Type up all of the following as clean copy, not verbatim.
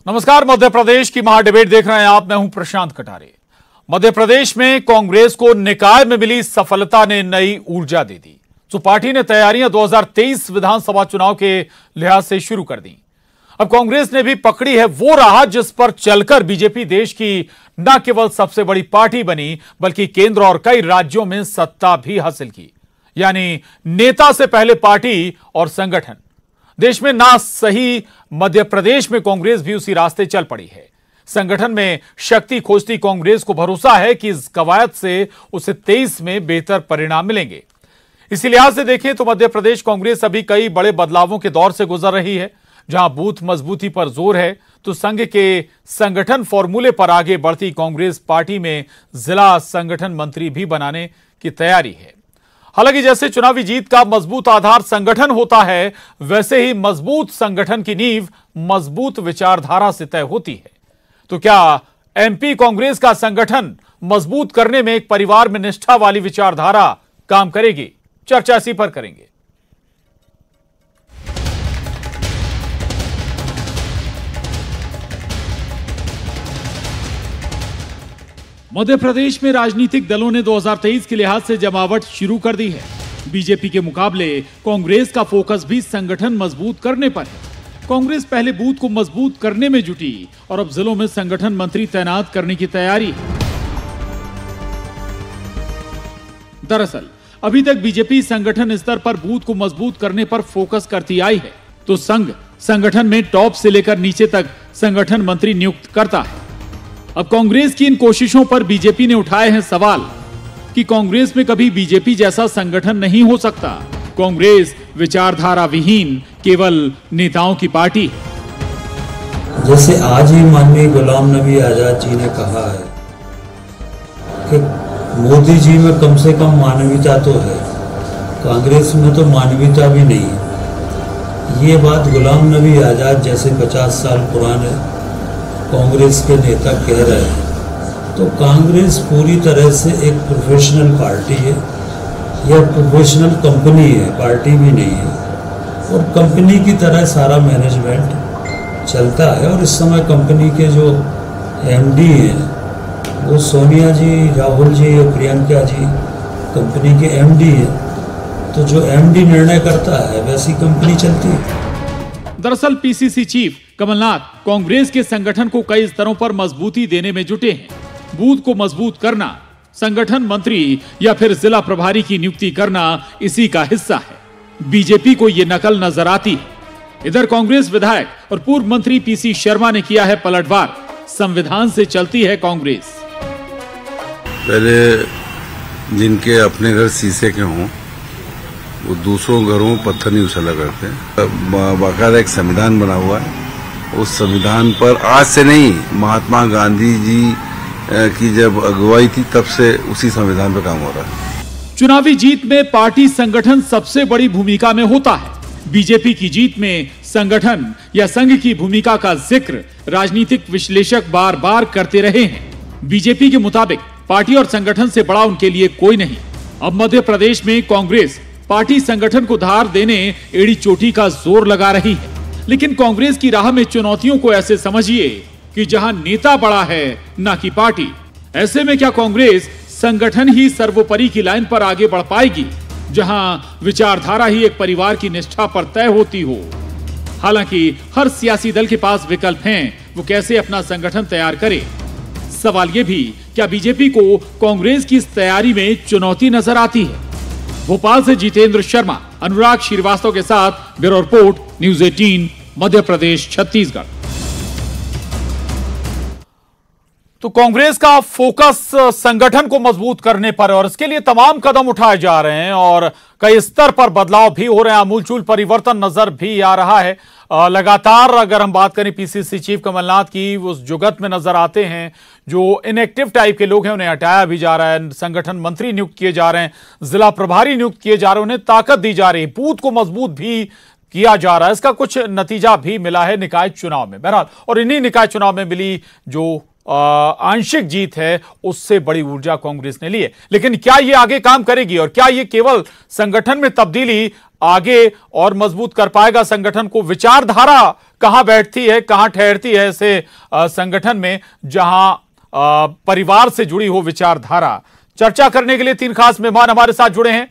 नमस्कार, मध्य प्रदेश की महाडिबेट देख रहे हैं आप। मैं हूं प्रशांत कटारे। मध्य प्रदेश में कांग्रेस को निकाय में मिली सफलता ने नई ऊर्जा दे दी, तो पार्टी ने तैयारियां 2023 विधानसभा चुनाव के लिहाज से शुरू कर दी। अब कांग्रेस ने भी पकड़ी है वो राह जिस पर चलकर बीजेपी देश की न केवल सबसे बड़ी पार्टी बनी, बल्कि केंद्र और कई राज्यों में सत्ता भी हासिल की। यानी नेता से पहले पार्टी और संगठन। देश में ना सही मध्य प्रदेश में कांग्रेस भी उसी रास्ते चल पड़ी है। संगठन में शक्ति खोजती कांग्रेस को भरोसा है कि इस कवायद से उसे 23 में बेहतर परिणाम मिलेंगे। इसी लिहाज से देखें तो मध्य प्रदेश कांग्रेस अभी कई बड़े बदलावों के दौर से गुजर रही है। जहां बूथ मजबूती पर जोर है, तो संघ के संगठन फॉर्मूले पर आगे बढ़ती कांग्रेस पार्टी में जिला संगठन मंत्री भी बनाने की तैयारी है। हालांकि जैसे चुनावी जीत का मजबूत आधार संगठन होता है, वैसे ही मजबूत संगठन की नींव मजबूत विचारधारा से तय होती है। तो क्या एमपी कांग्रेस का संगठन मजबूत करने में एक परिवार में निष्ठा वाली विचारधारा काम करेगी? चर्चा इसी पर करेंगे। मध्य प्रदेश में राजनीतिक दलों ने 2023 के लिहाज से जमावट शुरू कर दी है। बीजेपी के मुकाबले कांग्रेस का फोकस भी संगठन मजबूत करने पर है। कांग्रेस पहले बूथ को मजबूत करने में जुटी और अब जिलों में संगठन मंत्री तैनात करने की तैयारी है। दरअसल अभी तक बीजेपी संगठन स्तर पर बूथ को मजबूत करने पर फोकस करती आई है, तो संघ संगठन में टॉप से लेकर नीचे तक संगठन मंत्री नियुक्त करता है। अब कांग्रेस की इन कोशिशों पर बीजेपी ने उठाए हैं सवाल कि कांग्रेस में कभी बीजेपी जैसा संगठन नहीं हो सकता। कांग्रेस विचारधारा विहीन केवल नेताओं की पार्टी है। जैसे आज ही माननीय गुलाम नबी आजाद जी ने कहा है कि मोदी जी में कम से कम मानवीयता तो है, कांग्रेस में तो मानवीयता भी नहीं है। ये बात गुलाम नबी आजाद जैसे 50 साल पुराने कांग्रेस के नेता कह रहे हैं, तो कांग्रेस पूरी तरह से एक प्रोफेशनल पार्टी है या प्रोफेशनल कंपनी है, पार्टी भी नहीं है। और कंपनी की तरह सारा मैनेजमेंट चलता है। और इस समय कंपनी के जो एमडी हैं वो सोनिया जी, राहुल जी और प्रियंका जी कंपनी के एमडी हैं। तो जो एमडी निर्णय करता है वैसी कंपनी चलती है। दरअसल पीसीसी चीफ कमलनाथ कांग्रेस के संगठन को कई स्तरों पर मजबूती देने में जुटे हैं। बूथ को मजबूत करना, संगठन मंत्री या फिर जिला प्रभारी की नियुक्ति करना इसी का हिस्सा है। बीजेपी को ये नकल नजर आती है। इधर कांग्रेस विधायक और पूर्व मंत्री पीसी शर्मा ने किया है पलटवार। संविधान से चलती है कांग्रेस। पहले जिनके अपने घर शीशे के हों वो दूसरों घरों में पत्थर नहीं उछला करते। बाकायदा एक संविधान बना हुआ है। उस संविधान पर आज से नहीं, महात्मा गांधी जी की जब अगुवाई थी तब से उसी संविधान पर काम हो रहा है। चुनावी जीत में पार्टी संगठन सबसे बड़ी भूमिका में होता है। बीजेपी की जीत में संगठन या संघ की भूमिका का जिक्र राजनीतिक विश्लेषक बार बार करते रहे हैं। बीजेपी के मुताबिक पार्टी और संगठन से बड़ा उनके लिए कोई नहीं। अब मध्य प्रदेश में कांग्रेस पार्टी संगठन को धार देने एड़ी चोटी का जोर लगा रही है। लेकिन कांग्रेस की राह में चुनौतियों को ऐसे समझिए कि जहां नेता बड़ा है ना कि पार्टी। ऐसे में क्या कांग्रेस संगठन ही सर्वोपरि की लाइन पर आगे बढ़ पाएगी, जहां विचारधारा ही एक परिवार की निष्ठा पर तय होती हो? हालांकि हर सियासी दल के पास विकल्प हैं, वो कैसे अपना संगठन तैयार करे। सवाल ये भी, क्या बीजेपी को कांग्रेस की इस तैयारी में चुनौती नजर आती है? भोपाल से जितेंद्र शर्मा, अनुराग श्रीवास्तव के साथ bureau report, news 18, Madhya Pradesh, Chhattisgarh. तो कांग्रेस का फोकस संगठन को मजबूत करने पर और इसके लिए तमाम कदम उठाए जा रहे हैं और कई स्तर पर बदलाव भी हो रहे हैं। आमूलचूल परिवर्तन नजर भी आ रहा है। लगातार अगर हम बात करें पीसीसी चीफ कमलनाथ की, उस जुगत में नजर आते हैं। जो इनएक्टिव टाइप के लोग हैं उन्हें हटाया भी जा रहा है। संगठन मंत्री नियुक्त किए जा रहे हैं, जिला प्रभारी नियुक्त किए जा रहे हैं, उन्हें ताकत दी जा रही है, बूथ को मजबूत भी किया जा रहा है। इसका कुछ नतीजा भी मिला है निकाय चुनाव में बहरहाल। और इन्हीं निकाय चुनाव में मिली जो आंशिक जीत है, उससे बड़ी ऊर्जा कांग्रेस ने ली है। लेकिन क्या ये आगे काम करेगी और क्या ये केवल संगठन में तब्दीली आगे और मजबूत कर पाएगा संगठन को, विचारधारा कहां बैठती है, कहां ठहरती है ऐसे संगठन में जहां परिवार से जुड़ी हो विचारधारा। चर्चा करने के लिए तीन खास मेहमान हमारे साथ जुड़े हैं।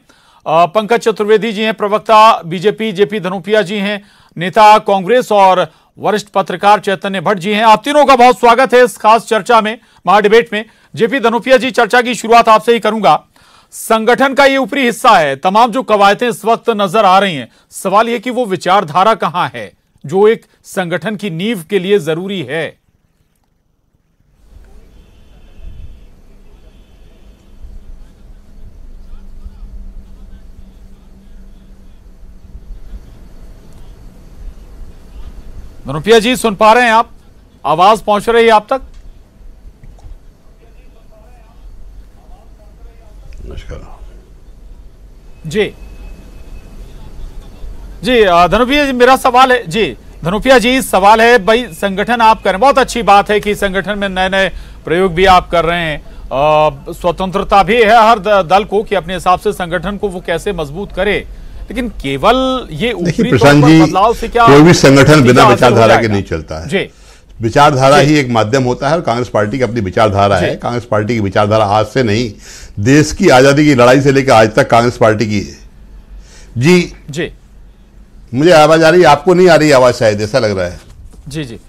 पंकज चतुर्वेदी जी हैं, प्रवक्ता बीजेपी, जेपी धनोपिया जी हैं, नेता कांग्रेस, और वरिष्ठ पत्रकार चैतन्य भट्ट जी हैं। आप तीनों का बहुत स्वागत है इस खास चर्चा में, महाडिबेट में। जेपी धनोपिया जी, चर्चा की शुरुआत आपसे ही करूंगा। संगठन का ये ऊपरी हिस्सा है, तमाम जो कवायतें इस वक्त नजर आ रही हैं, सवाल यह कि वो विचारधारा कहां है जो एक संगठन की नींव के लिए जरूरी है। धनोपिया जी, सुन पा रहे हैं आप? आवाज पहुंच रही है आप तक? नमस्कार जी जी धनोपिया जी, मेरा सवाल है जी। धनोपिया जी, सवाल है भाई, संगठन आप कर रहे हैं, बहुत अच्छी बात है कि संगठन में नए नए प्रयोग भी आप कर रहे हैं। स्वतंत्रता भी है हर दल को कि अपने हिसाब से संगठन को वो कैसे मजबूत करे, लेकिन केवल ये ऊपरी बदलाव से क्या कोई भी संगठन बिना विचारधारा के नहीं चलता है। जी, विचारधारा ही एक माध्यम होता है और कांग्रेस पार्टी की अपनी विचारधारा है। कांग्रेस पार्टी की विचारधारा आज से नहीं, देश की आजादी की लड़ाई से लेकर आज तक कांग्रेस पार्टी की है। जी जी, मुझे आवाज आ रही है, आपको नहीं आ रही आवाज, शायद ऐसा लग रहा है। जी जी,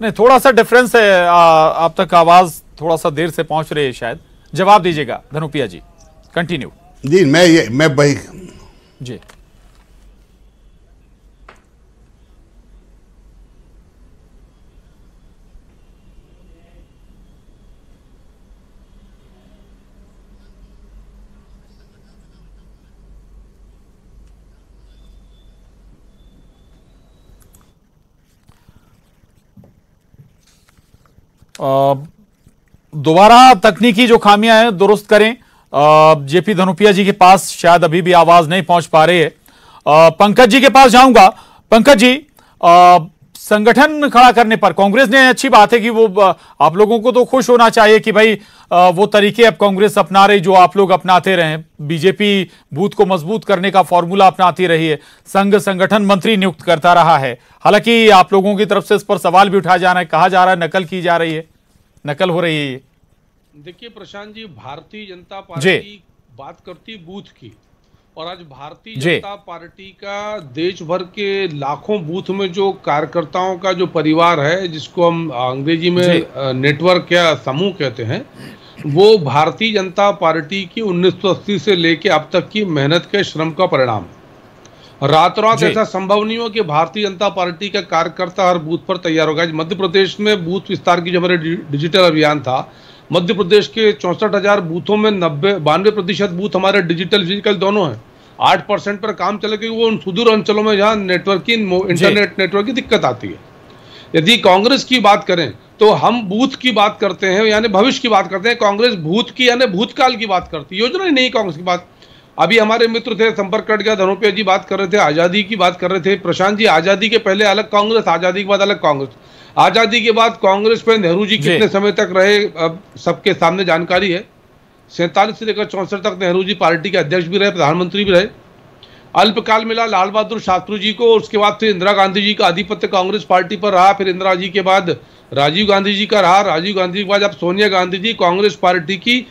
नहीं, थोड़ा सा डिफरेंस है, आप तक आवाज थोड़ा सा देर से पहुंच रही है शायद। जवाब दीजिएगा धनोपिया जी, कंटिन्यू। जी, मैं भाई जी, दोबारा तकनीकी जो खामियां हैं दुरुस्त करें। जेपी धनोपिया जी के पास शायद अभी भी आवाज नहीं पहुंच पा रही है। पंकज जी के पास जाऊंगा। पंकज जी, संगठन खड़ा करने पर कांग्रेस ने, अच्छी बात है कि वो, आप लोगों को तो खुश होना चाहिए कि भाई वो तरीके अब कांग्रेस अपना रही जो आप लोग अपनाते रहे। बीजेपी बूथ को मजबूत करने का फॉर्मूला अपनाती रही है, संघ संगठन मंत्री नियुक्त करता रहा है। हालांकि आप लोगों की तरफ से इस पर सवाल भी उठाया जा रहा है, कहा जा रहा है नकल की जा रही है, नकल हो रही है ये। देखिए प्रशांत जी, भारतीय जनता पार्टी बात करती बूथ की, और आज भारतीय जनता पार्टी का देश भर के लाखों बूथ में जो कार्यकर्ताओं का जो परिवार है, जिसको हम अंग्रेजी में नेटवर्क या समूह कहते हैं, वो भारतीय जनता पार्टी की 1980 से लेके अब तक की मेहनत के श्रम का परिणाम है। रातों रात ऐसा संभव नहीं हो कि भारतीय जनता पार्टी का कार्यकर्ता हर बूथ पर तैयार होगा। मध्य प्रदेश में बूथ विस्तार की जो हमारे डिजिटल अभियान था, मध्य प्रदेश के 64,000 बूथों में 92% बूथ हमारे डिजिटल फिजिकल दोनों हैं। 8% पर काम चले, क्योंकि वो उन सुदूर अंचलों में जहाँ नेटवर्किंग, इंटरनेट नेटवर्क की दिक्कत आती है। यदि कांग्रेस की बात करें तो हम बूथ की बात करते हैं, यानी भविष्य की बात करते हैं। कांग्रेस भूत की यानी भूतकाल की बात करती है, योजना ही नहीं कांग्रेस की बात। अभी हमारे मित्र थे, संपर्क कट गया, धनोपिया जी बात कर रहे थे, आज़ादी की बात कर रहे थे। प्रशांत जी, आज़ादी के पहले अलग कांग्रेस, आज़ादी के बाद अलग कांग्रेस। आज़ादी के बाद कांग्रेस पे नेहरू जी कितने समय तक रहे, अब सबके सामने जानकारी है। 47 से लेकर 64 तक नेहरू जी पार्टी के अध्यक्ष भी रहे, प्रधानमंत्री भी रहे। अल्पकाल मिला लाल बहादुर शास्त्री जी को, उसके बाद फिर इंदिरा गांधी जी का आधिपत्य कांग्रेस पार्टी पर रहा। फिर इंदिरा जी के बाद राजीव गांधी जी का रहा। राजीव गांधी के बाद अब सोनिया गांधी जी कांग्रेस पार्टी की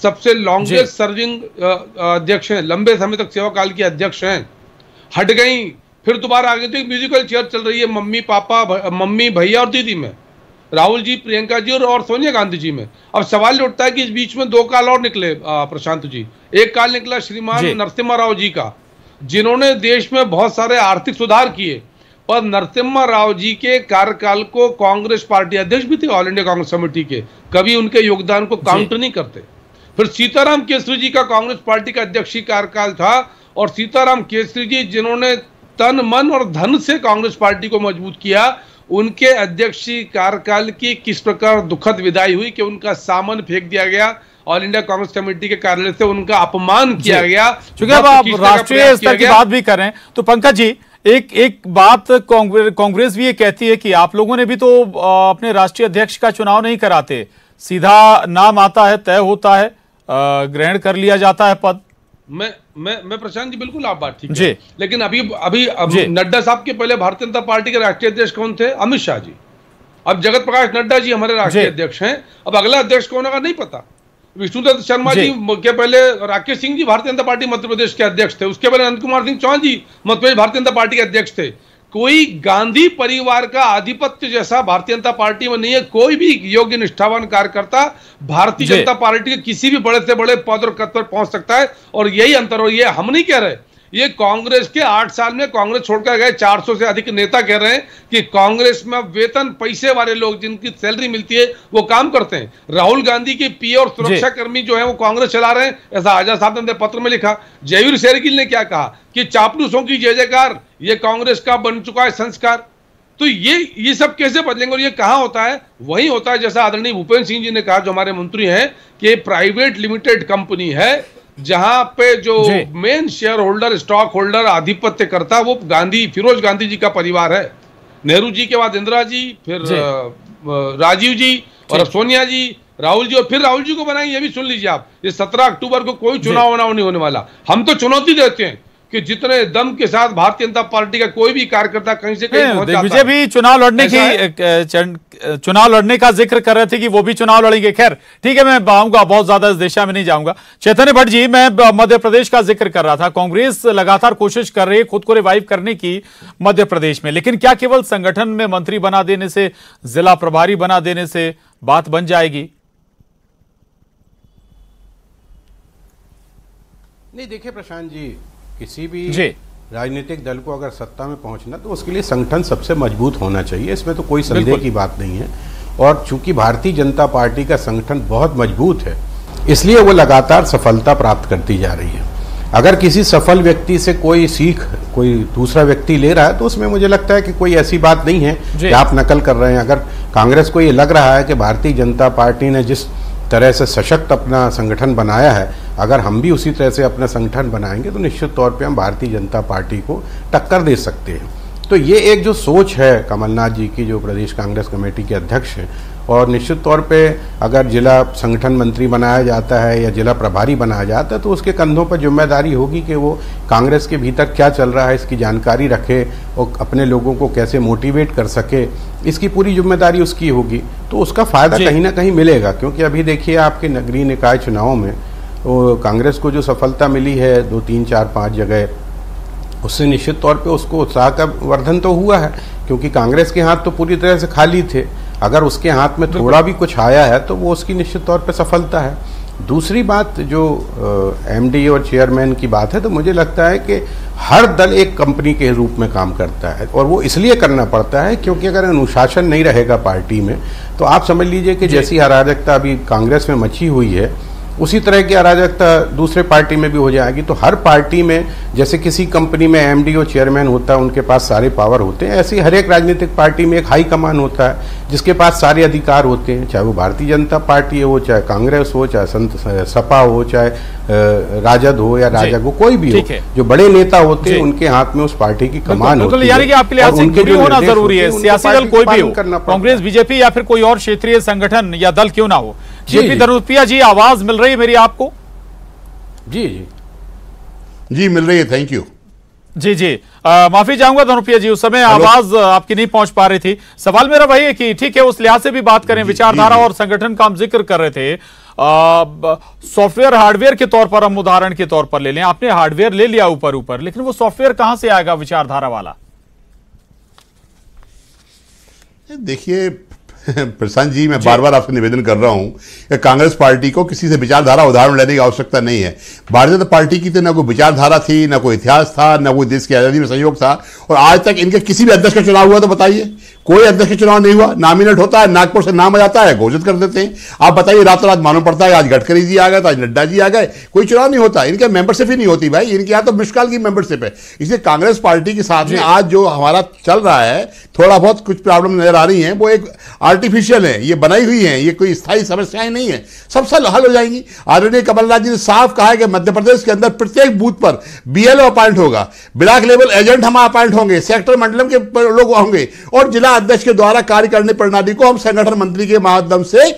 सबसे लॉन्गेस्ट सर्विंग अध्यक्ष हैं, लंबे समय तक सेवा काल की अध्यक्ष हैं। हट गई, फिर दोबारा आ गई। तो एक म्यूजिकल चेयर चल रही है मम्मी पापा, मम्मी भैया और दीदी में, राहुल जी, प्रियंका जी और सोनिया गांधी जी में। अब सवाल उठता है कि इस बीच में दो काल और निकले प्रशांत जी। एक काल निकला श्रीमान नरसिम्हा राव जी का, जिन्होंने देश में बहुत सारे आर्थिक सुधार किए, पर नरसिम्हा राव जी के कार्यकाल को कांग्रेस पार्टी अध्यक्ष भी थे ऑल इंडिया कांग्रेस कमेटी के, कभी उनके योगदान को काउंटर नहीं करते। फिर सीताराम केसरी जी का कांग्रेस पार्टी का अध्यक्षीय कार्यकाल था, और सीताराम केसरी जी जिन्होंने तन मन और धन से कांग्रेस पार्टी को मजबूत किया, उनके अध्यक्षीय कार्यकाल की किस प्रकार दुखद विदाई हुई कि उनका सामान फेंक दिया गया, ऑल इंडिया कांग्रेस कमेटी के कार्यालय से उनका अपमान किया गया। क्योंकि अब आप राष्ट्रीय स्तर की बात भी कर रहे हैं, तो पंकज जी, एक बात कांग्रेस भी ये कहती है कि आप लोगों ने भी तो अपने राष्ट्रीय अध्यक्ष का चुनाव नहीं कराते, सीधा नाम आता है, तय होता है, ग्रहण कर लिया जाता है पद। मैं प्रशांत जी बिल्कुल आप बात ठीक है, लेकिन अभी नड्डा साहब के पहले भारतीय जनता पार्टी के राष्ट्रीय अध्यक्ष कौन थे? अमित शाह जी। अब जगत प्रकाश नड्डा जी हमारे राष्ट्रीय अध्यक्ष हैं, अब अगला अध्यक्ष कौन होगा नहीं पता। विष्णुदत्त शर्मा जी के पहले राकेश सिंह जी भारतीय जनता पार्टी मध्य प्रदेश के अध्यक्ष थे, उसके पहले अनंत कुमार सिंह चौहान जी मध्य प्रदेश भारतीय जनता पार्टी के अध्यक्ष थे। कोई गांधी परिवार का आधिपत्य जैसा भारतीय जनता पार्टी में नहीं है। कोई भी योग्य निष्ठावान कार्यकर्ता भारतीय जनता पार्टी के किसी भी बड़े से बड़े पद और कद पर पहुंच सकता है। और यही अंतर हो, ये हम नहीं कह रहे, ये कांग्रेस के 8 साल में कांग्रेस छोड़कर गए 400 से अधिक नेता कह रहे हैं कि कांग्रेस में वेतन पैसे वाले लोग जिनकी सैलरी मिलती है वो काम करते हैं। राहुल गांधी के पीए और सुरक्षा कर्मी जो है वो कांग्रेस चला रहे हैं, ऐसा आजाद साहब ने पत्र में लिखा। जयवीर शेरगिल ने क्या कहा कि चापलूसों की जय जयकार, ये कांग्रेस का बन चुका है संस्कार। तो ये सब कैसे बदलेंगे? और ये कहां होता है? वही होता है जैसा आदरणीय भूपेंद्र सिंह जी ने कहा, जो हमारे मंत्री हैं, कि प्राइवेट लिमिटेड कंपनी है जहां पे जो main share holder, stock holder, आधिपत्य करता वो फिरोज गांधी जी का परिवार है। नेहरू जी के बाद इंदिरा जी, फिर राजीव जी, और अब सोनिया जी, राहुल जी, और फिर राहुल जी को बनाएंगे। ये भी सुन लीजिए आप, ये 17 अक्टूबर को कोई चुनाव नहीं होने वाला। हम तो चुनौती देते हैं कि जितने दम के साथ भारतीय जनता पार्टी का कोई भी कार्यकर्ता कहीं से कहीं पहुंच जाता है। विजय भी चुनाव लड़ने का जिक्र कर रहे थे कि वो भी चुनाव लड़ेंगे। खैर ठीक है, मैं आऊंगा, बहुत ज्यादा इस दिशा में नहीं जाऊंगा। चैतन्य भट्ट जी, मैं मध्य प्रदेश का जिक्र कर रहा था। कांग्रेस लगातार कोशिश कर रही है खुद को रिवाइव करने की मध्य प्रदेश में, लेकिन क्या केवल संगठन में मंत्री बना देने से, जिला प्रभारी बना देने से बात बन जाएगी? नहीं, देखिए प्रशांत जी, किसी भी राजनीतिक दल को अगर सत्ता में पहुंचना तो उसके लिए संगठन सबसे मजबूत होना चाहिए, इसमें तो कोई संदेह की बात नहीं है। और चूंकि भारतीय जनता पार्टी का संगठन बहुत मजबूत है, इसलिए वो लगातार सफलता प्राप्त करती जा रही है। अगर किसी सफल व्यक्ति से कोई सीख कोई दूसरा व्यक्ति ले रहा है तो उसमें मुझे लगता है कि कोई ऐसी बात नहीं है कि आप नकल कर रहे हैं। अगर कांग्रेस को ये लग रहा है कि भारतीय जनता पार्टी ने जिस तरह से सशक्त अपना संगठन बनाया है, अगर हम भी उसी तरह से अपना संगठन बनाएंगे तो निश्चित तौर पे हम भारतीय जनता पार्टी को टक्कर दे सकते हैं। तो ये एक जो सोच है कमलनाथ जी की, जो प्रदेश कांग्रेस कमेटी के अध्यक्ष हैं, और निश्चित तौर पे अगर जिला संगठन मंत्री बनाया जाता है या जिला प्रभारी बनाया जाता है तो उसके कंधों पर जिम्मेदारी होगी कि वो कांग्रेस के भीतर क्या चल रहा है इसकी जानकारी रखे और अपने लोगों को कैसे मोटिवेट कर सके, इसकी पूरी जिम्मेदारी उसकी होगी। तो उसका फायदा कहीं ना कहीं मिलेगा, क्योंकि अभी देखिए आपके नगरीय निकाय चुनावों में कांग्रेस को जो सफलता मिली है 2, 3, 4, 5 जगह, उससे निश्चित तौर पे उसको उत्साह का वर्धन तो हुआ है, क्योंकि कांग्रेस के हाथ तो पूरी तरह से खाली थे। अगर उसके हाथ में थोड़ा भी कुछ आया है तो वो उसकी निश्चित तौर पे सफलता है। दूसरी बात जो एमडी और चेयरमैन की बात है, तो मुझे लगता है कि हर दल एक कंपनी के रूप में काम करता है, और वो इसलिए करना पड़ता है क्योंकि अगर अनुशासन नहीं रहेगा पार्टी में तो आप समझ लीजिए कि जैसी अराजकता अभी कांग्रेस में मची हुई है उसी तरह की अराजकता दूसरे पार्टी में भी हो जाएगी। तो हर पार्टी में जैसे किसी कंपनी में एमडी और चेयरमैन होता है, उनके पास सारे पावर होते हैं, ऐसे ही हर एक राजनीतिक पार्टी में एक हाई कमान होता है जिसके पास सारे अधिकार होते हैं, चाहे वो भारतीय जनता पार्टी हो, चाहे कांग्रेस हो, चाहे सपा हो, चाहे राजद हो या राजग हो, कोई भी हो, जो बड़े नेता होते हैं उनके हाथ में उस पार्टी की कमान होती है। यानी कि आपके लिहाज से जुड़ी होना जरूरी है, सियासी दल कोई भी हो, कांग्रेस, बीजेपी या फिर कोई और क्षेत्रीय संगठन या दल क्यों ना हो। जेपी धनुपिया जी, आवाज मिल रही है मेरी आपको? जी जी जी मिल रही है, थैंक यू। जी जी, माफी चाहूंगा धनुपिया जी, उस समय आवाज आपकी नहीं पहुंच पा रही थी। सवाल मेरा वही है कि ठीक है, उस लिहाज से भी बात करें, विचारधारा और संगठन का हम जिक्र कर रहे थे। सॉफ्टवेयर हार्डवेयर के तौर पर हम उदाहरण के तौर पर ले लें, आपने हार्डवेयर ले लिया ऊपर ऊपर, लेकिन वो सॉफ्टवेयर कहां से आएगा विचारधारा वाला? देखिए प्रशांत जी, मैं बार बार आपसे निवेदन कर रहा हूं कि कांग्रेस पार्टी को किसी से विचारधारा उदाहरण लेने की आवश्यकता नहीं है। भारतीय जनता पार्टी की तो न कोई विचारधारा थी, न कोई इतिहास था, न कोई देश की आजादी में सहयोग था, और आज तक इनके किसी भी अध्यक्ष का चुनाव हुआ तो बताइए? कोई अध्यक्ष का चुनाव नहीं हुआ। नॉमिनेट होता है, नागपुर से नाम आ जाता है, घोषित कर देते हैं। आप बताइए, रातों रात मालूम पड़ता है आज गडकरी जी आ गए तो आज नड्डा जी आ गए, कोई चुनाव नहीं होता। इनके मेंबरशिप ही नहीं होती भाई, इनके यहाँ तो मिसकाल की मेंबरशिप है। इसलिए कांग्रेस पार्टी के साथ में आज जो हमारा चल रहा है, थोड़ा बहुत कुछ प्रॉब्लम नजर आ रही है, वो एक आर्टिफिशियल है, ये बनाई हुई है, ये कोई स्थायी समस्याएं नहीं है, सब हल हो जाएंगी। आदरणीय कमलनाथ जी ने साफ कहा है कि मध्य प्रदेश के अंदर प्रत्येक बूथ पर बीएलओ अपॉइंट होगा, ब्लॉक लेवल एजेंट हम अपॉइंट होंगे, सेक्टर मंडलम के लोग होंगे, और जिला अध्यक्ष के द्वारा कार्य करने प्रणाली को हम संगठन मंत्री के माध्यम से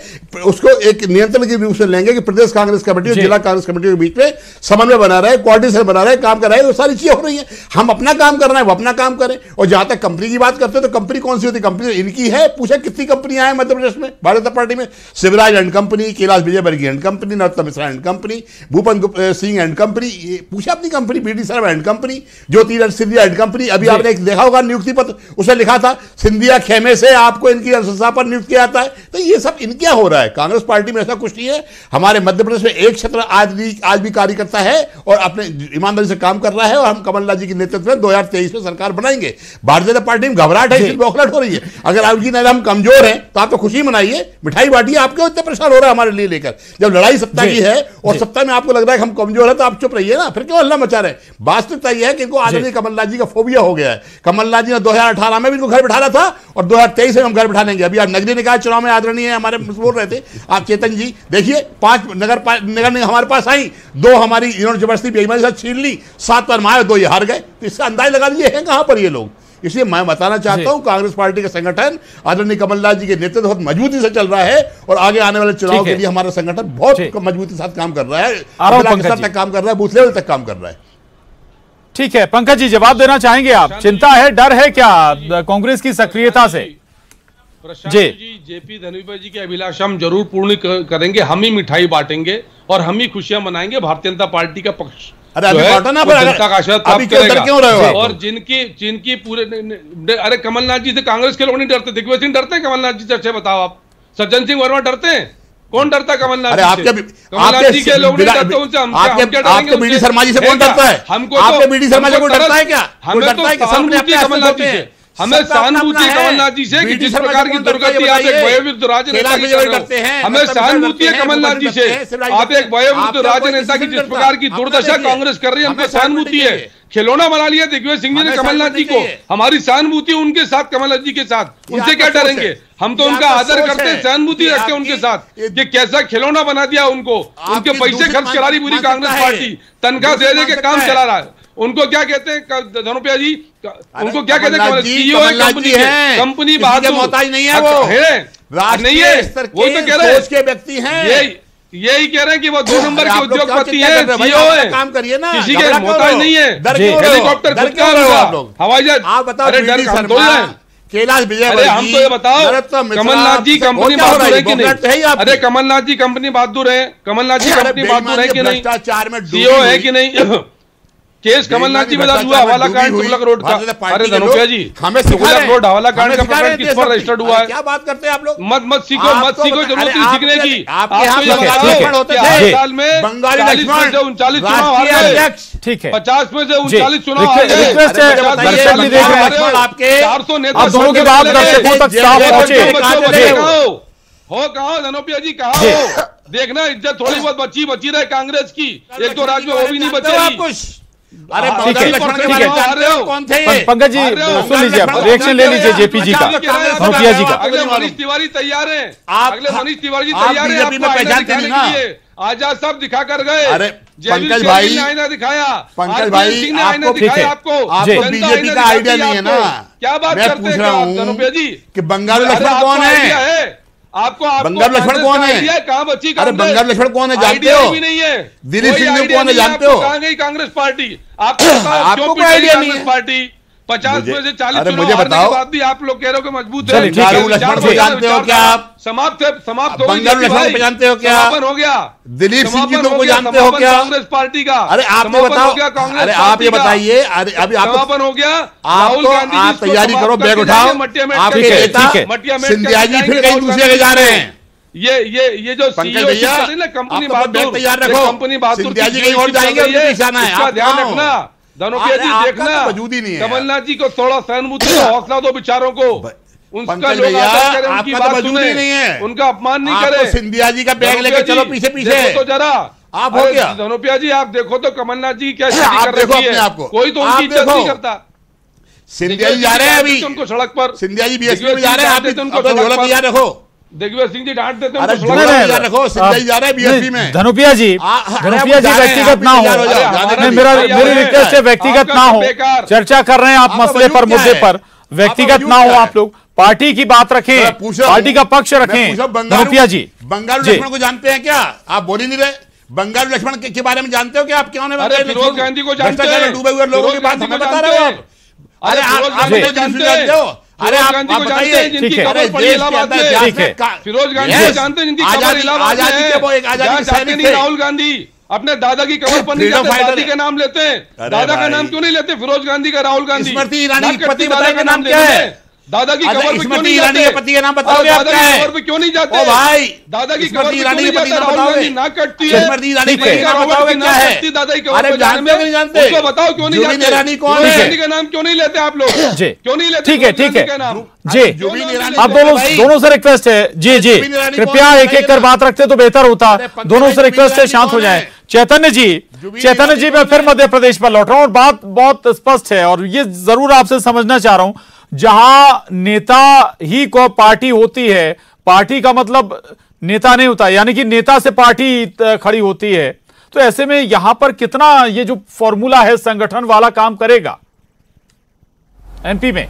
उसको एक नियंत्रण के रूप से लेंगे कि प्रदेश कांग्रेस कमेटी और जिला कांग्रेस कमेटी के बीच में समन्वय बना रहे, कोऑर्डिनेशन बना रहे, काम कर रहे हैं। वो सारी चीजें हो रही है। हम अपना काम कर रहे हैं, वो अपना काम करें। और जहां तक कंपनी की बात करते हैं तो कंपनी कौन सी होती है? कंपनी इनकी है। पूछे कितनी कंपनियां हैं मध्य प्रदेश में भारतीय जनता पार्टी में? Shivraj and company, Kailash Vijayvargiya and company, Narottam Mishra and company, Bhupan Singh and company, पूछे अपनी company, BD Sharma and company, Jyoti Scindia and company. अभी आपने देखा होगा नियुक्ति पत्र, उसने लिखा था सिंधिया खेमे से आपको इनकी अनुशंसा पर नियुक्त किया जाता है। तो ये सब इनके हो रहा है। कांग्रेस पार्टी में ऐसा कुछ नहीं है। हमारे मध्य प्रदेश में एक क्षेत्र आज भी कार्य करता है और अपने ईमानदारी से काम कर रहा है। और हम कमलनाथ जी के नेतृत्व में 2023 में सरकार बनाएंगे। भारतीय जनता पार्टी में घबराहट है, बौखलाहट हो रही है। अगर आपकी नजर हम कमजोर हैं तो आप तो खुशी मनाइए, मिठाई बांटिए। आप क्यों इतने परेशान हो रहे हैं हमारे लिए लेकर? जब लड़ाई सत्ता की है और सत्ता में आपको लग रहा है कि हम कमजोर है तो आप चुप रहिए ना, फिर क्यों हल्ला मचा रहे हैं? वास्तविकता यह है कि इनको आदरणीय कमलनाथ जी का फोबिया हो गया है। कमलनाथ जी ने 2018 में भी इनको घर बिठाना था और 2023 में हम घर बिठा लेंगे। अभी आप नगरीय निकाय चुनाव में आदरणीय हमारे बोल रहे थे आप चेतन जी, देखिए 5 नगर निगम हमारे पास आई, 2 हमारी इन्होंने जबरदस्ती बेईमानी से छीन ली, 7 पर माए, 2 ये हार गए। तो इसका अंदाज लगा लीजिए हैं कहां पर ये लोग। इसलिए मैं बताना चाहता हूं कांग्रेस पार्टी का संगठन आदरणीय कमलनाथ जी के नेतृत्व बहुत मजबूती से चल रहा है और आगे आने वाले चुनाव के लिए हमारा संगठन बहुत मजबूती के साथ काम कर रहा है, तक काम कर रहा है, बूथ लेवल तक काम कर रहा है। ठीक है पंकज जी, जवाब देना चाहेंगे आप? चिंता है, डर है क्या कांग्रेस की सक्रियता से? प्रशांत जी, जेपी धनोपिया जी की अभिलाषा हम जरूर पूर्ण करेंगे। हम ही मिठाई बांटेंगे और हम ही खुशियां मनाएंगे। भारतीय जनता पार्टी का पक्ष और जिनकी पूरे, अरे कमलनाथ जी से कांग्रेस के लोग नहीं डरते, दिग्विजय सिंह डरते हैं कमलनाथ जी से? अच्छे बताओ आप। सज्जन सिंह वर्मा डरते हैं? कौन डरता है कमलनाथ जी से? कमलनाथ जी के लोग नहीं डरते उनसे। आपके बीडी शर्मा जी से कौन डरता है? हमको बीडी शर्मा जी को डरता है क्या? हमें तो सहानुभूति कमलनाथ जी से, हमें सहानुभूति कमलनाथ जी से कि जिस प्रकार की दुर्गति आप एक वयोवृद्ध राजनेता की करते हैं, हमें सहानुभूति है कमलनाथ जी से। आप एक वयोवृद्ध राजनेता की जिस प्रकार की दुर्दशा कांग्रेस कर रही है, हमको सहानुभूति है। खिलौना बना लिया दिग्विजय सिंह जी ने कमलनाथ जी को। हमारी सहानुभूति उनके साथ, कमलनाथ जी के साथ। उनसे क्या डरेंगे? हम तो उनका आदर करते हैं, सहानुभूति रखते हैं उनके साथ। कि कैसा खिलौना बना दिया उनको, उनके पैसे खर्च करा रही पूरी कांग्रेस पार्टी, तनख्वाह दे के काम चला रहा है। उनको क्या कहते हैं धनोपिया जी? उनको क्या कहते हैं? सीईओ है कंपनी के, कंपनी बहादुर मोहताज नहीं है, वो नहीं है, वो तो कह रहे हैं व्यक्ति हैं। यही कह रहे हैं कि वो 2 नंबर के उद्योगपति है, सीईओ है, काम करिए ना, किसी के मोहताज नहीं है। हेलीकॉप्टर खुद का होगा, हवाई जहाज। आप बताओ, अरे डर हम तो है। कैलाश विजयवर्गीय, अरे हम तो ये बताओ कमलनाथ जी कंपनी बहादुर है कि नहीं? अरे कमलनाथ जी कंपनी बहादुर है, कमलनाथ जी कंपनी बहादुर है कि नहीं? सीईओ है कि नहीं? केस कमलनाथ जी में दर्ज हुआ, हवाला कांड तुगलक रोड का। अरे धनोपिया जी, तुगलक रोड हवाला कांड का प्रकरण किस पर रजिस्टर्ड हुआ है? क्या बात करते हैं आप लोग? मत सीखो, जरूरत नहीं सीखने की। आपके यहाँ साल में 40 में से 39 चुनाव हार गए। ठीक है, 50 में से 39 चुनाव हार गए। 400 नेता दोनों के बाद दर्शकों तक साफ पहुंचे हो। कहा धनोपिया जी, कहा हो? देखना इज्जत थोड़ी बहुत बची रहे कांग्रेस की। एक तो राज्य में वो भी नहीं बचेगी। अरे कौन थे? पंकज जी सुन लीजिए, रिएक्शन ले लीजिए जेपी जी का, धनोपिया जी का। अगले मनीष तिवारी तैयार है, अगले मनीष तिवारी जी तैयार है आपको आईना दिखाने के लिए। आजाद साहब दिखा कर गए। अरे पंकज भाई ने आईना दिखाया, पंकज भाई आईना दिखाया आपको बीजेपी का आइडिया नहीं है ना? क्या बात करते हैं धनोपिया जी? कि बंगाल लक्ष्मण कौन है? आपको बंगाल लक्ष्मण कौन है? कहां बची? अरे बंगाल लक्ष्मण कौन है जानते हो? भी नहीं है। दिलीप सिंह कौन है जानते हो? कहां गई कांग्रेस पार्टी? आपको कोई आइडिया नहीं है? पार्टी 50 में से 40 मुझे बताओ, बाद भी आप लोग कह रहे हो कि मजबूत है। लक्ष्मण को जानते हो क्या आप? समाप्त हो गई। बंगाल लक्ष्मण को जानते हो क्या? समापन हो गया। दिलीप सिंह जी को जानते हो क्या? कांग्रेस पार्टी का। अरे आप ये बताओ, अरे आप ये बताइए। अरे अभी समापन हो गया। राहुल गांधी, आप तैयारी करो, बैग उठाओ। आपके नेता सिंधिया जी फिर कहीं दूसरे जगह जा रहे हैं। ये जो कंपनी बहादुर तैयार रखो, कंपनी बहादुर सिंधिया जी कहीं और जाएंगे, इसका ध्यान रखना धनोपिया जी। देखना मौजूदी नहीं है। कमलनाथ जी को थोड़ा सहानुभूति दो, हौसला दो विचारों को। उनका लोग आदर करें, उनकी बात सुने, नहीं है, उनका अपमान नहीं करे। सिंधिया जी का बैग लेके चलो पीछे पीछे तो जरा आप हो गया। धनोपिया जी आप देखो तो कमलनाथ जी क्या स्थिति कर रही है, कोई तो उनकी इज्जत नहीं करता। सिंधिया जी जा रहे हैं अभी उनको सड़क पर, सिंधिया जी बीएसपी में जा रहे हैं, आप ढोलक तैयार रखो। दिग्विजय सिंह जी डांट देते हैं, रखो सिंधिया जी जा रहे हैं बीएसपी में। धनोपिया जी व्यक्तिगत ना हो, मेरी रिक्वेस्ट है व्यक्तिगत ना हो। चर्चा कर रहे हैं आप मसले पर, मुद्दे पर, व्यक्तिगत ना हो आप लोग। पार्टी की बात रखें, पार्टी का पक्ष रखें। धनुपिया जी, बंगाल लक्ष्मण को जानते हैं क्या? आप बोल ही नहीं रहे। बंगाल लक्ष्मण के बारे में जानते हो क्या आप? क्यों नहीं? फिरोज गांधी को जानते हैं, डूबे हुए लोगों की बात हमें बता रहे हो आप। अरे आप जानते हो? अरे आप बताइए, जिनकी खबर पड़ी इलाहाबाद में, फिरोज गांधी को जानते हैं जिनकी खबर इलाहाबाद में है। राहुल गांधी अपने दादा की कबर पर नहीं जाते, दादी का नाम लेते हैं। दादा का नाम क्यों नहीं लेते? फिरोज गांधी का, राहुल गांधी। स्मृति ईरानी के पति दादा का नाम क्या है? दादा की कबर पे क्यों नहीं जाते? पति का नाम बताओगे आप? क्या है? कबर पे क्यों नहीं जाते? ओ भाई, दादा की कबर पे क्यों ईरानी नहीं के पति जाते? नाम राहुल बताओगे? गांधी ना कटती है। स्मृति ईरानी के पति नाम बताओगे क्या है? दादा की कबर अरे पे जाने में नहीं जानते? उसको बताओ क्यों नहीं जाते? ईरानी कौन है? गांधी का नाम क्यों नहीं लेते आप लोग? क्यों नहीं लेते? ठीक है, ठीक है जी। अब दोनों दोनों से रिक्वेस्ट है जी जी, कृपया एक एक कर बात रखते तो बेहतर होता। दोनों से रिक्वेस्ट है शांत हो जाए। चैतन्य जी मैं फिर मध्य प्रदेश पर लौट रहा हूं और बात बहुत स्पष्ट है और ये जरूर आपसे समझना चाह रहा हूं, जहां नेता ही को पार्टी होती है, पार्टी का मतलब नेता नहीं होता, यानी कि नेता से पार्टी खड़ी होती है, तो ऐसे में यहां पर कितना ये जो फॉर्मूला है संगठन वाला काम करेगा एमपी में?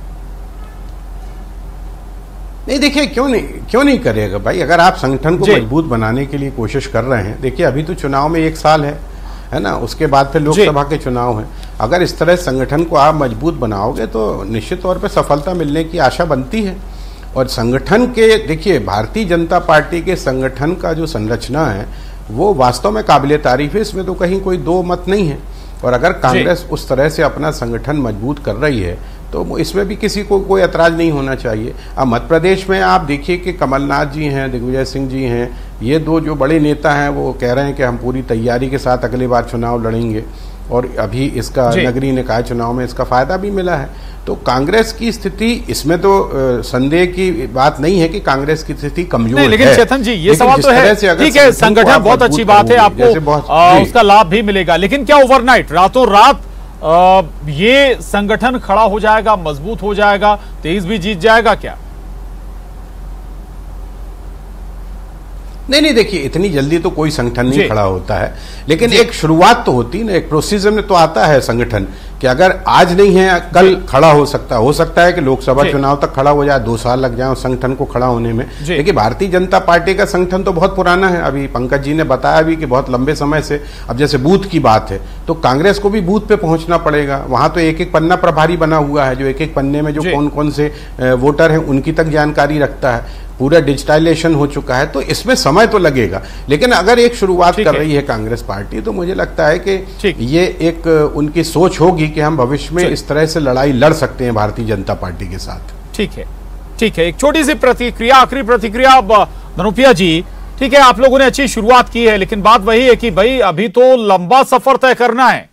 नहीं, देखिए क्यों नहीं करेगा भाई। अगर आप संगठन को मजबूत बनाने के लिए कोशिश कर रहे हैं, देखिए अभी तो चुनाव में 1 साल है ना, उसके बाद फिर लोकसभा के चुनाव हैं। अगर इस तरह संगठन को आप मजबूत बनाओगे तो निश्चित तौर पे सफलता मिलने की आशा बनती है। और संगठन के, देखिए भारतीय जनता पार्टी के संगठन का जो संरचना है वो वास्तव में काबिले तारीफ है, इसमें तो कहीं कोई दो मत नहीं है। और अगर कांग्रेस उस तरह से अपना संगठन मजबूत कर रही है तो इसमें भी किसी को कोई ऐतराज नहीं होना चाहिए। अब मध्य प्रदेश में आप देखिए कि कमलनाथ जी हैं, दिग्विजय सिंह जी हैं, ये दो जो बड़े नेता हैं वो कह रहे हैं कि हम पूरी तैयारी के साथ अगली बार चुनाव लड़ेंगे और अभी इसका नगरीय निकाय चुनाव में इसका फायदा भी मिला है। तो कांग्रेस की स्थिति, इसमें तो संदेह की बात नहीं है कि कांग्रेस की स्थिति कमजोर है। लेकिन चेतन जी ये सवाल तो है, ठीक है संगठन बहुत अच्छी बात है, आपको उसका लाभ भी मिलेगा, लेकिन क्या ओवरनाइट रातों रात ये संगठन खड़ा हो जाएगा, मजबूत हो जाएगा, 23 भी जीत जाएगा क्या? नहीं, देखिए इतनी जल्दी तो कोई संगठन नहीं खड़ा होता है, लेकिन एक शुरुआत तो होती है ना, एक प्रोसीजर में तो आता है संगठन कि अगर आज नहीं है कल खड़ा हो सकता है कि लोकसभा चुनाव तक खड़ा हो जाए, 2 साल लग जाए उस संगठन को खड़ा होने में। देखिए भारतीय जनता पार्टी का संगठन तो बहुत पुराना है, अभी पंकज जी ने बताया भी कि बहुत लंबे समय से। अब जैसे बूथ की बात है तो कांग्रेस को भी बूथ पे पहुंचना पड़ेगा, वहां तो एक पन्ना प्रभारी बना हुआ है जो एक पन्ने में जो कौन कौन से वोटर हैं उनकी तक जानकारी रखता है, पूरा डिजिटाइजेशन हो चुका है, तो इसमें समय तो लगेगा। लेकिन अगर एक शुरुआत कर रही है कांग्रेस पार्टी तो मुझे लगता है कि ये एक उनकी सोच होगी कि हम भविष्य में इस तरह से लड़ाई लड़ सकते हैं भारतीय जनता पार्टी के साथ। ठीक है एक छोटी सी प्रतिक्रिया, आखिरी प्रतिक्रिया धनुपिया जी। ठीक है, आप लोगों ने अच्छी शुरुआत की है, लेकिन बात वही है कि भाई अभी तो लंबा सफर तय करना है।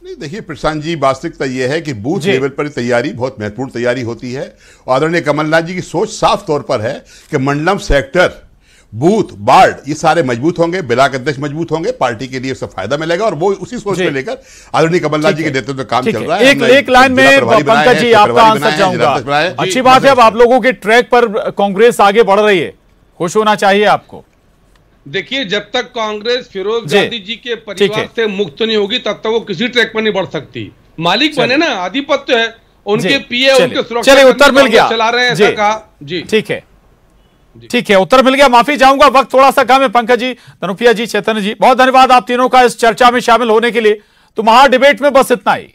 नहीं, देखिए प्रशांत जी, वास्तविकता यह है कि बूथ लेवल पर तैयारी बहुत महत्वपूर्ण तैयारी होती है। और आदरणीय कमलनाथ जी की सोच साफ तौर पर है कि मंडलम, सेक्टर, बूथ, वार्ड ये सारे मजबूत होंगे, ब्लॉक अध्यक्ष मजबूत होंगे, पार्टी के लिए उससे फायदा मिलेगा और वो उसी सोच में लेकर आदरणीय कमलनाथ जी के नेतृत्व में काम चल रहा है। एक लाइन में पंकज जी आपका आंसर चाहूंगा। अच्छी बात है, अब आप लोगों के ट्रैक पर कांग्रेस आगे बढ़ रही है, खुश होना चाहिए आपको। देखिए जब तक कांग्रेस फिरोज गांधी जी के परिवार से मुक्त नहीं होगी तब तक वो किसी ट्रैक पर नहीं बढ़ सकती। मालिक बने ना, आधिपत्य है, उनके पीए, उनके सुरक्षा। चलिए उत्तर मिल गया, चला रहे हैं ऐसा कहा जी। ठीक है उत्तर मिल गया। माफी चाहूंगा, वक्त थोड़ा सा कम है। पंकज जी, धनुपिया जी, चैतन्य जी, बहुत धन्यवाद आप तीनों का इस चर्चा में शामिल होने के लिए। तो महा डिबेट में बस इतना ही।